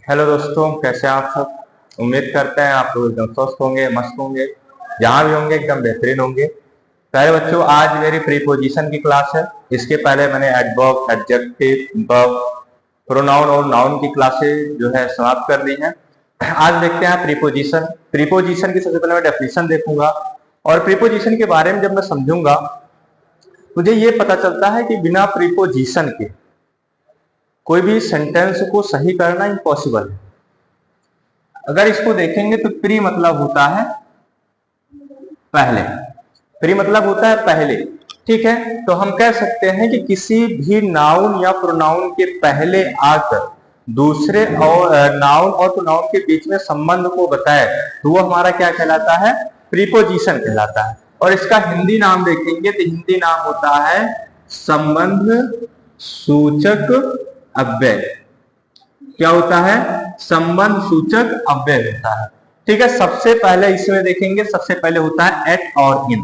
Hello दोस्तों, कैसे हैं आप सब। उम्मीद करते हैं आप लोग एकदम स्वस्थ होंगे, मस्त होंगे, जहां भी होंगे एकदम बेहतरीन होंगे। पहले बच्चों, आज मेरी प्रीपोजिशन की क्लास है। इसके पहले मैंने एडवर्ब, एडजेक्टिव, वर्ब, प्रोनाउन और नाउन की क्लासेस जो है समाप्त कर दी हैं। आज देखते हैं प्रीपोजिशन। प्रीपोजिशन की सबसे पहले मैं डेफिनेशन देखूंगा और प्रीपोजिशन के बारे में जब मैं समझूंगा मुझे ये पता चलता है कि बिना प्रीपोजिशन के कोई भी सेंटेंस को सही करना इम्पॉसिबल है। अगर इसको देखेंगे तो प्री मतलब होता है पहले। प्री मतलब होता है पहले, ठीक है। तो हम कह सकते हैं कि किसी भी नाउन या प्रोनाउन के पहले आकर दूसरे और नाउन और प्रोनाउन के बीच में संबंध को बताए तो वो हमारा क्या कहलाता है, प्रीपोजिशन कहलाता है। और इसका हिंदी नाम देखेंगे तो हिंदी नाम होता है संबंध सूचक अव्यय। क्या होता है, संबंध सूचक अव्यय होता है, ठीक है। सबसे पहले इसमें देखेंगे, सबसे पहले होता है एट और इन।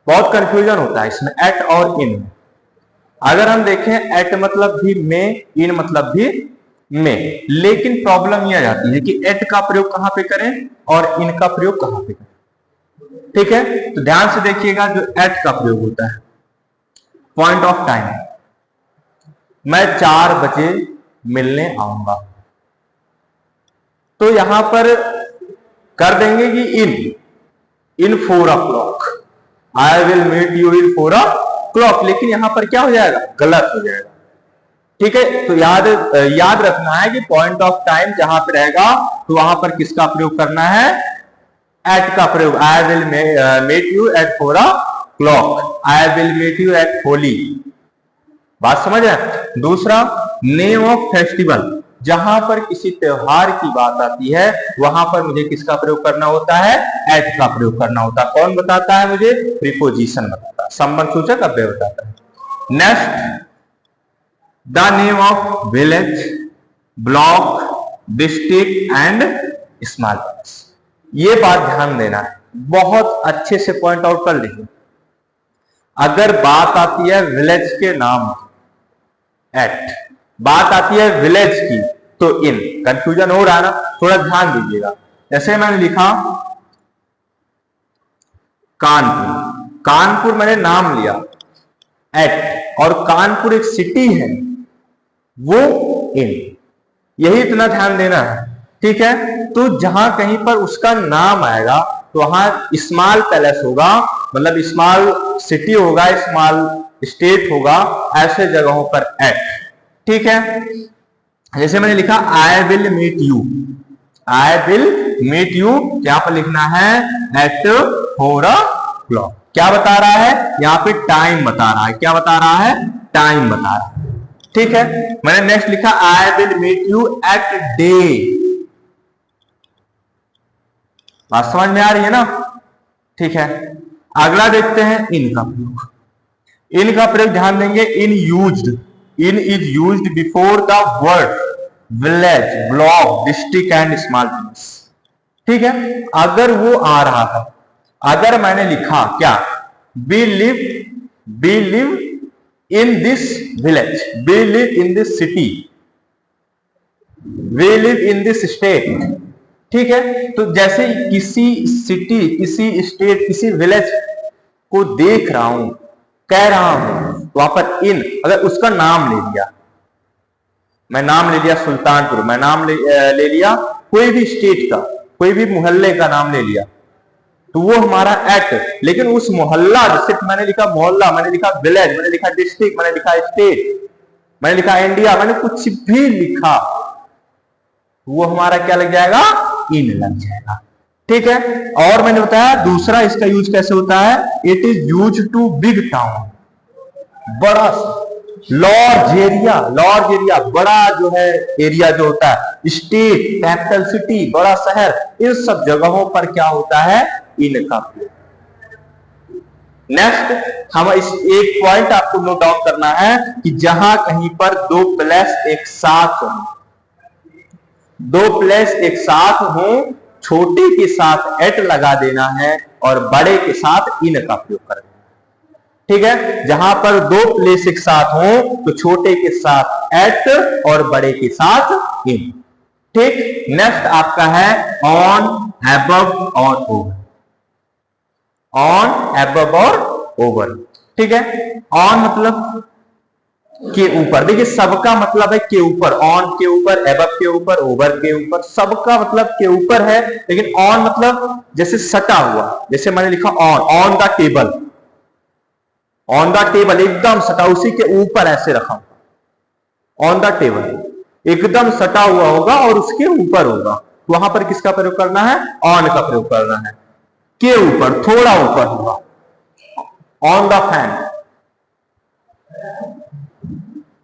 बहुत कंफ्यूजन होता है इसमें एट और इन। अगर हम देखें एट मतलब भी में, इन मतलब भी में, लेकिन प्रॉब्लम यह आ जाती है कि एट का प्रयोग कहां पे करें और इन का प्रयोग कहां पे करें, ठीक है। तो ध्यान से देखिएगा, जो एट का प्रयोग होता है पॉइंट ऑफ टाइम, मैं 4 बजे मिलने आऊंगा, तो यहां पर कर देंगे कि in 4 o'clock, I will meet you in 4 o'clock। लेकिन यहां पर क्या हो जाएगा, गलत हो जाएगा, ठीक है। तो याद रखना है कि पॉइंट ऑफ टाइम जहां पर रहेगा तो वहां पर किसका प्रयोग करना है, एट का प्रयोग। I will meet you at 4 o'clock, I will meet you at Holi. बात समझ है। दूसरा, नेम ऑफ फेस्टिवल, जहां पर किसी त्योहार की बात आती है वहां पर मुझे किसका प्रयोग करना होता है, एट का प्रयोग करना होता है। कौन बताता है मुझे, प्रीपोजिशन बताता है, संबंध सूचक अव्यय बताता है। Next, the name of village, block, district and small towns. ये बात ध्यान देना है, बहुत अच्छे से पॉइंट आउट कर लीजिए। अगर बात आती है विलेज के नाम एट, बात आती है विलेज की तो इन। कंफ्यूजन हो रहा है ना, थोड़ा ध्यान दीजिएगा। जैसे मैंने लिखा कानपुर, कानपुर मैंने नाम लिया एट, और कानपुर एक सिटी है वो इन। यही इतना ध्यान देना है, ठीक है। तो जहां कहीं पर उसका नाम आएगा तो वहां स्मॉल पैलेस होगा, मतलब स्मॉल सिटी होगा, स्मॉल स्टेट होगा, ऐसे जगहों पर एट, ठीक है। जैसे मैंने लिखा I will meet you, I will meet you, यहां पर लिखना है एट 4 o'clock। क्या बता रहा है, यहां पे टाइम बता रहा है। क्या बता रहा है, टाइम बता रहा है, ठीक है। मैंने नेक्स्ट लिखा I will meet you at day. बात समझ में आ रही है ना, ठीक है। अगला देखते हैं इन का प्रयोग। इन का प्रयोग ध्यान देंगे, इन used, in is used before the word village, block, district and small towns, ठीक है। अगर वो आ रहा है, अगर मैंने लिखा क्या, we live in this village, we live in this city, we live in this state, ठीक है। तो जैसे किसी सिटी, किसी स्टेट, किसी विलेज को देख रहा हूं, कह रहा हूं, वहां पर इन, अगर उसका नाम ले लिया, मैं नाम ले लिया सुल्तानपुर, मैं नाम ले लिया कोई भी स्टेट का, कोई भी मोहल्ले का नाम ले लिया, तो वो हमारा एट। लेकिन उस मोहल्ला, सिर्फ मैंने लिखा मोहल्ला, मैंने लिखा विलेज, मैंने लिखा डिस्ट्रिक्ट, मैंने लिखा स्टेट, मैंने लिखा इंडिया, मैंने कुछ भी लिखा, वो हमारा क्या लग जाएगा, इन लग जाएगा, ठीक है। और मैंने बताया दूसरा इसका यूज कैसे होता है, it is use to big town, बड़ा, लार्ज एरिया, लार्ज एरिया, बड़ा जो है एरिया जो होता है, स्टेट, कैपिटल सिटी, बड़ा शहर, इन सब जगहों पर क्या होता है, इन का प्रयोग। नेक्स्ट, हम इस एक पॉइंट आपको नोट डाउन करना है कि जहां कहीं पर 2 प्लेस एक साथ हो, 2 प्लेस एक साथ हो, छोटे के साथ एट लगा देना है और बड़े के साथ इन का प्रयोग कर देना, ठीक है। जहां पर 2 प्लेस एक साथ हो तो छोटे के साथ एट और बड़े के साथ इन। ठीक। नेक्स्ट आपका है ऑन, एबव और ओवर। ऑन, एबव और ओवर, ठीक है। ऑन मतलब के ऊपर, देखिए सबका मतलब है के ऊपर, ऑन के ऊपर, एबव के ऊपर, ओवर के ऊपर, सबका मतलब के ऊपर है। लेकिन ऑन मतलब जैसे सटा हुआ, जैसे मैंने लिखा on the table, on the table एकदम सटा, उसी के ऊपर ऐसे रखा, ऑन द टेबल एकदम सटा हुआ होगा और उसके ऊपर होगा, वहां पर किसका प्रयोग करना है? ऑन का प्रयोग करना है। के ऊपर, थोड़ा ऊपर होगा, ऑन द फैन,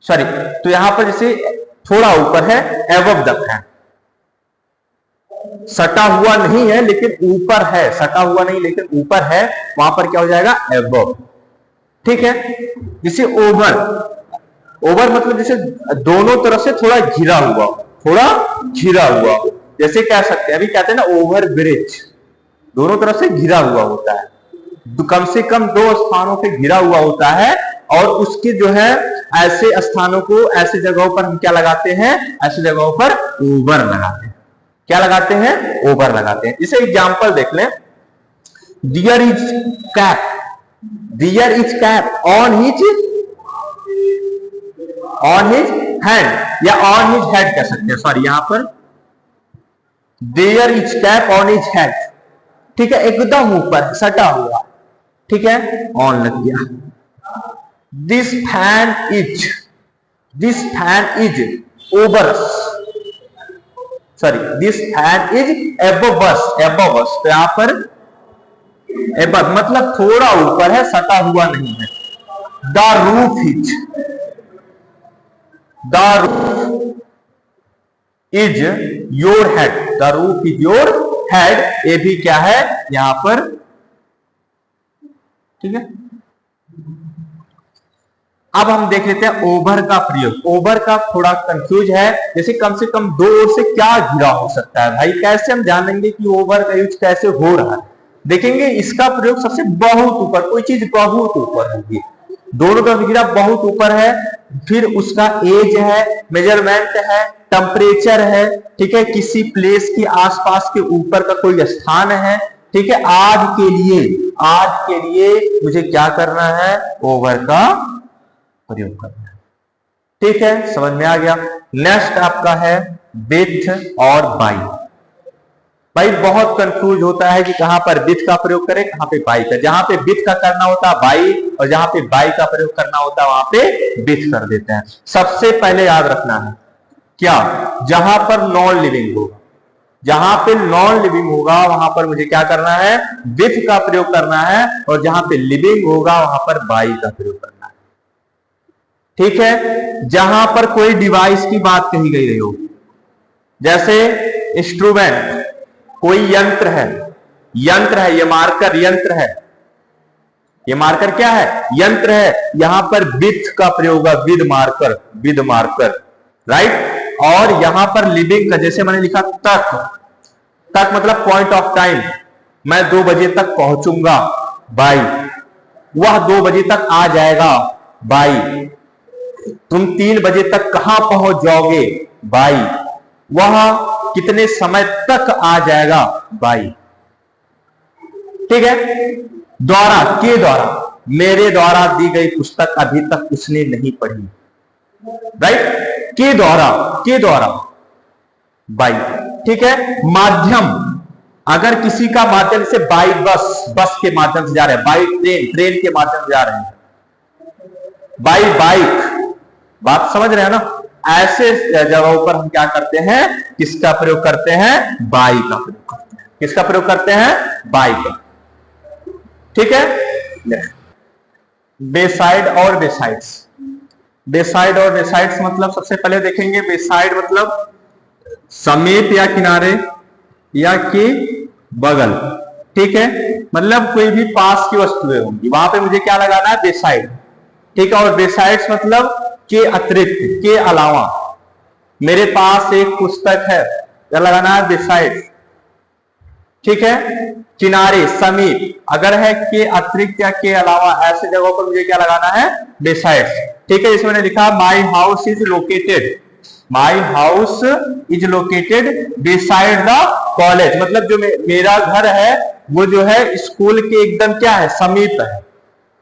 सॉरी, तो यहां पर जैसे थोड़ा ऊपर है, एबव द फैन, सटा हुआ नहीं है लेकिन ऊपर है, सटा हुआ नहीं लेकिन ऊपर है, वहां पर क्या हो जाएगा? एबव, ठीक है। जैसे ओवर, ओवर मतलब जैसे दोनों तरफ से थोड़ा घिरा हुआ, थोड़ा घिरा हुआ, जैसे कह सकते हैं, अभी कहते हैं ना ओवर ब्रिज, दोनों तरफ से घिरा हुआ होता है, कम से कम 2 स्थानों पे घिरा हुआ होता है, और उसके जो है ऐसे स्थानों को, ऐसी जगहों पर हम क्या लगाते हैं? ऐसी जगहों पर ओवर लगाते हैं। क्या लगाते हैं? ओवर लगाते हैं। इसे एग्जांपल देख लें, dear is cap, dear is cap on his hand, या ऑन हिज हेड कह सकते हैं, सॉरी, यहां पर there is cap on his head, ठीक है, एकदम ऊपर सटा हुआ, ठीक है, ऑन लग गया। This fan is over us, sorry, this fan is above us, above us, तो यहां पर एबव मतलब थोड़ा ऊपर है, सटा हुआ नहीं है। The roof is your head, the roof is your head, ये भी क्या है यहां पर, ठीक है। अब हम देख लेते हैं ओवर का प्रयोग। ओवर का थोड़ा कंफ्यूज है, जैसे कम से कम 2 ओर से क्या घिरा हो सकता है भाई, कैसे हम जानेंगे कि ओवर का यूज कैसे हो रहा है? देखेंगे इसका प्रयोग सबसे बहुत ऊपर, कोई चीज बहुत ऊपर होगी, दोनों तरफ घिरा बहुत ऊपर है, फिर उसका एज है, मेजरमेंट है, टेम्परेचर है, ठीक है, किसी प्लेस के आसपास के ऊपर का कोई स्थान है, ठीक है। आज के लिए मुझे क्या करना है? ओवर का प्रयोग करना है, ठीक है, समझ में आ गया। नेक्स्ट आपका है विथ और बाई। भाई बहुत कंफ्यूज होता है कि कहां पर विथ का प्रयोग करें, कहां पे बाई का। जहां पे विथ का करना होता है बाई, और जहां पे बाई का प्रयोग करना होता है वहां पे विथ कर देते हैं। सबसे पहले याद रखना है क्या, जहां पर नॉन लिविंग होगा, जहां पे नॉन लिविंग होगा वहां पर मुझे क्या करना है? विथ का प्रयोग करना है, और जहां पे लिविंग होगा वहां पर बाई का प्रयोग करना है, ठीक है। जहां पर कोई डिवाइस की बात कही गई रही हो, जैसे इंस्ट्रूमेंट, कोई यंत्र है, ये मार्कर यंत्र है, ये मार्कर क्या है? यंत्र है, यहां पर विथ का प्रयोग है, विद मार्कर, राइट। और यहां पर लिविंग का, जैसे मैंने लिखा तक मतलब पॉइंट ऑफ टाइम, मैं 2 बजे तक पहुंचूंगा, बाई, वह 2 बजे तक आ जाएगा, बाई, तुम 3 बजे तक कहां पहुंच जाओगे, बाई, वह कितने समय तक आ जाएगा, बाई, ठीक है। द्वारा, के द्वारा, मेरे द्वारा दी गई पुस्तक अभी तक उसने नहीं पढ़ी, राइट। के द्वारा बाई, ठीक है। माध्यम, अगर किसी का माध्यम से बाई बस के माध्यम से जा रहे हैं, बाई ट्रेन के माध्यम से जा रहे हैं, बाई बाइक, बात समझ रहे हैं ना। ऐसे जगहों पर हम क्या करते हैं? किसका प्रयोग करते हैं? बाई का प्रयोग करते हैं। किसका प्रयोग करते हैं? बाई का, ठीक है। बेसाइड और बेसाइड्स, बेसाइड और बेसाइड्स मतलब सबसे पहले देखेंगे बेसाइड मतलब समीप या किनारे या के बगल, ठीक है, मतलब कोई भी पास की वस्तुएं होंगी, वहां पे मुझे क्या लगाना है? बेसाइड, ठीक है। और बेसाइड्स मतलब के अतिरिक्त, के अलावा, मेरे पास एक पुस्तक है, क्या लगाना है? बेसाइड, ठीक है। किनारे, समीप, अगर है के अतिरिक्त या के अलावा, ऐसे जगहों पर मुझे क्या लगाना है? बेसाइड्स, ठीक है। इसमें मैंने लिखा my house is located, my house is located beside the college, मतलब जो मेरा घर है वो जो है स्कूल के एकदम क्या है, समीप है।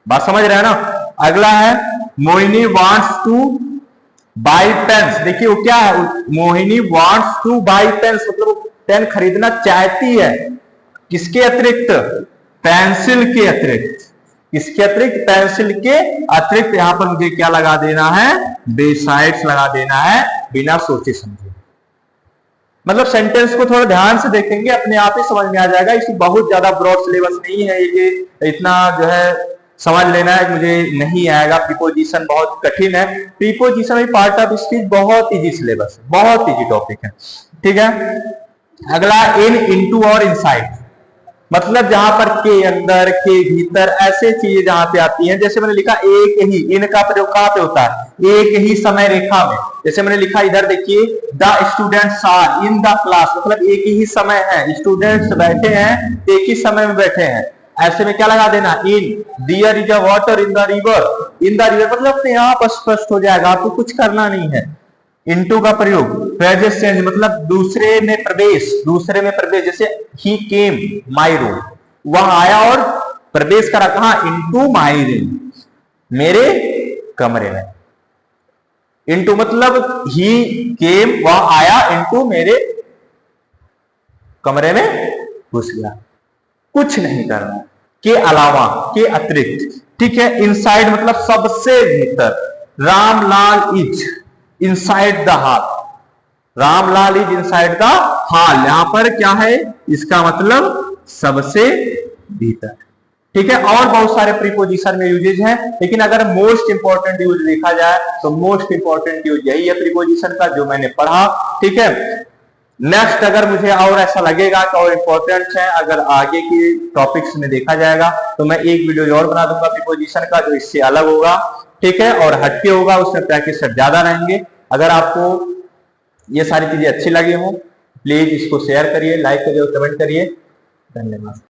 बात समझ रहे हैं ना। अगला है Mohini wants to buy pens. देखिए वो क्या है, Mohini wants to buy pens, मतलब पेन खरीदना चाहती है, किसके अतिरिक्त, पेंसिल के अतिरिक्त। किसके अतिरिक्त, पेंसिल के अतिरिक्त। यहां पर मुझे क्या लगा देना है, बिसाइड्स लगा देना है, बिना सोचे समझे। मतलब सेंटेंस को थोड़ा ध्यान से देखेंगे, अपने आप ही समझ में आ जाएगा। इसमें बहुत ज्यादा ब्रॉड सिलेबस नहीं है, ये इतना जो है समझ लेना है, मुझे नहीं आएगा। प्रीपोजिशन बहुत कठिन है, प्रीपोजिशन भी पार्ट ऑफ स्पीच बहुत इजी सिलेबस है, बहुत इजी टॉपिक है, ठीक है। अगला इन, इनटू और इनसाइड, मतलब जहां पर के अंदर, के भीतर, ऐसे चीजें जहां पे आती हैं। जैसे मैंने लिखा एक ही, इन का प्रयोग कहां पे होता है, एक ही समय रेखा में। जैसे मैंने लिखा इधर देखिए, the students are in the class, मतलब एक ही समय है, स्टूडेंट्स बैठे हैं, एक ही समय में बैठे हैं। ऐसे में क्या लगा देना, in. There is a water in the river, in the river मतलब अपने आप स्पष्ट हो जाएगा, आपको कुछ करना नहीं है। इनटू का प्रयोग प्रेजेंट टेंस, मतलब दूसरे में प्रवेश, दूसरे में प्रवेश। जैसे ही केम माई रूम, वह आया और प्रवेश करा कहां, इनटू माई रूम, मेरे कमरे में। इनटू मतलब ही केम, वह आया, इनटू मेरे कमरे में घुस गया, कुछ नहीं करना, के अलावा, के अतिरिक्त, ठीक है। इनसाइड मतलब सबसे भीतर, Ramlal is inside the hall, Ramlal is inside the hall, यहां पर क्या है, इसका मतलब सबसे भीतर, ठीक है। और बहुत सारे प्रीपोजिशन में यूजेज हैं, लेकिन अगर मोस्ट इंपॉर्टेंट यूज देखा जाए तो मोस्ट इंपॉर्टेंट यूज यही है प्रीपोजिशन का, जो मैंने पढ़ा, ठीक है। नेक्स्ट अगर मुझे और ऐसा लगेगा कि और इंपॉर्टेंट है, अगर आगे की टॉपिक्स में देखा जाएगा तो मैं एक वीडियो और बना दूंगा प्रीपोजिशन का, जो इससे अलग होगा, ठीक है, और हटके होगा, उसमें प्रैक्टिस ज्यादा रहेंगे। अगर आपको ये सारी चीजें अच्छी लगी हो, प्लीज इसको शेयर करिए, लाइक करिए और कमेंट करिए। धन्यवाद।